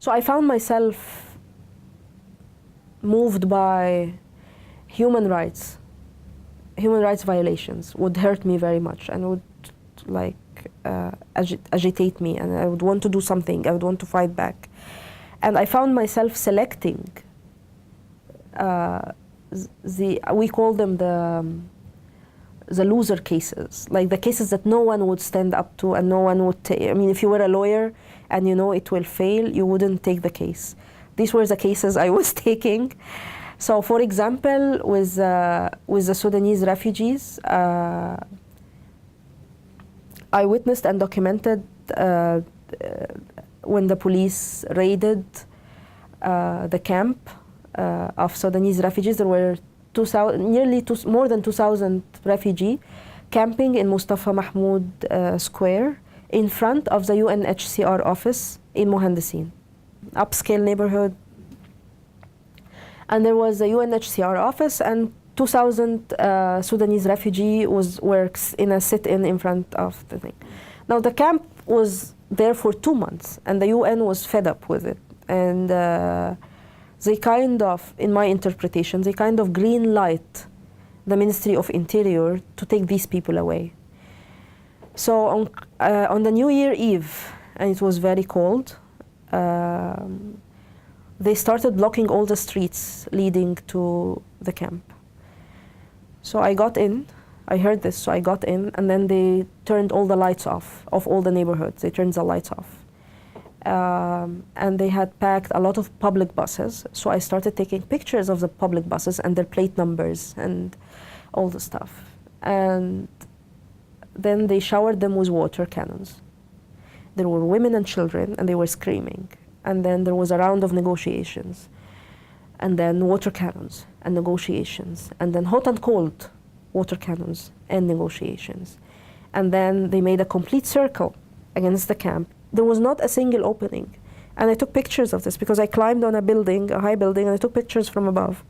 So I found myself moved by human rights. Human rights violations would hurt me very much and would like agitate me, and I would want to do something. I would want to fight back. And I found myself selecting we call them the loser cases, like the cases that no one would stand up to and no one would take. I mean, if you were a lawyer and you know it will fail, you wouldn't take the case. These were the cases I was taking. So, for example, with the Sudanese refugees, I witnessed and documented when the police raided the camp of Sudanese refugees. There were more than 2,000 refugees camping in Mustafa Mahmoud Square in front of the UNHCR office in Mohandesin, upscale neighborhood. And there was a UNHCR office, and 2,000 Sudanese refugees were in a sit-in in front of the thing. Now the camp was there for 2 months, and the UN was fed up with it. And they kind of, in my interpretation, they kind of green light the Ministry of Interior to take these people away. So on the New Year Eve, and it was very cold, they started blocking all the streets leading to the camp. So I got in, I heard this, so I got in, and then they turned all the lights off of all the neighborhoods. They turned the lights off. And they had packed a lot of public buses, so I started taking pictures of the public buses and their plate numbers and all the stuff. And then they showered them with water cannons. There were women and children, and they were screaming. And then there was a round of negotiations, and then water cannons and negotiations, and then hot and cold water cannons and negotiations. And then they made a complete circle against the camp. There was not a single opening. And I took pictures of this because I climbed on a building, a high building, and I took pictures from above.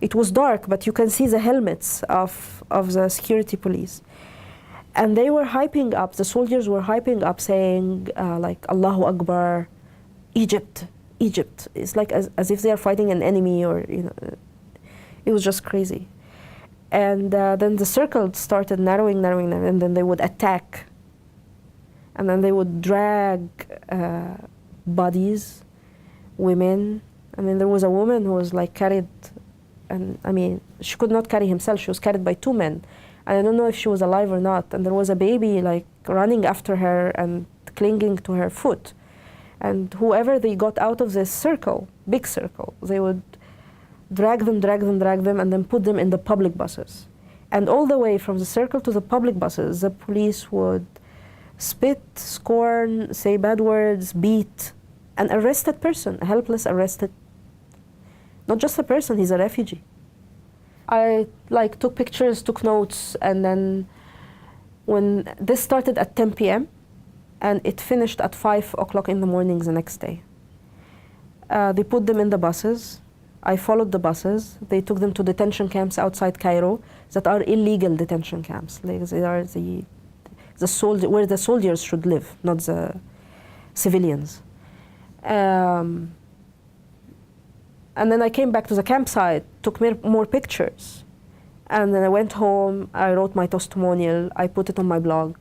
It was dark, but you can see the helmets of the security police. And they were hyping up, the soldiers were hyping up, saying like, Allahu Akbar, Egypt, Egypt. It's like as if they are fighting an enemy, or, you know, it was just crazy. And then the circle started narrowing, and then they would attack. And then they would drag bodies, women. I mean, there was a woman who was like carried, and I mean, she could not carry herself. She was carried by 2 men. And I don't know if she was alive or not. And there was a baby like running after her and clinging to her foot. And whoever they got out of this circle, big circle, they would drag them, and then put them in the public buses. And all the way from the circle to the public buses, the police would spit, scorn, say bad words, beat an arrested person, a helpless arrested, not just a person, he's a refugee. I like took pictures, took notes, and then when this started at 10 p.m. and it finished at 5 o'clock in the morning the next day. They put them in the buses. I followed the buses. They took them to detention camps outside Cairo that are illegal detention camps. Like they are where the soldiers should live, not the civilians. And then I came back to the campsite, took more pictures. And then I went home, I wrote my testimonial, I put it on my blog.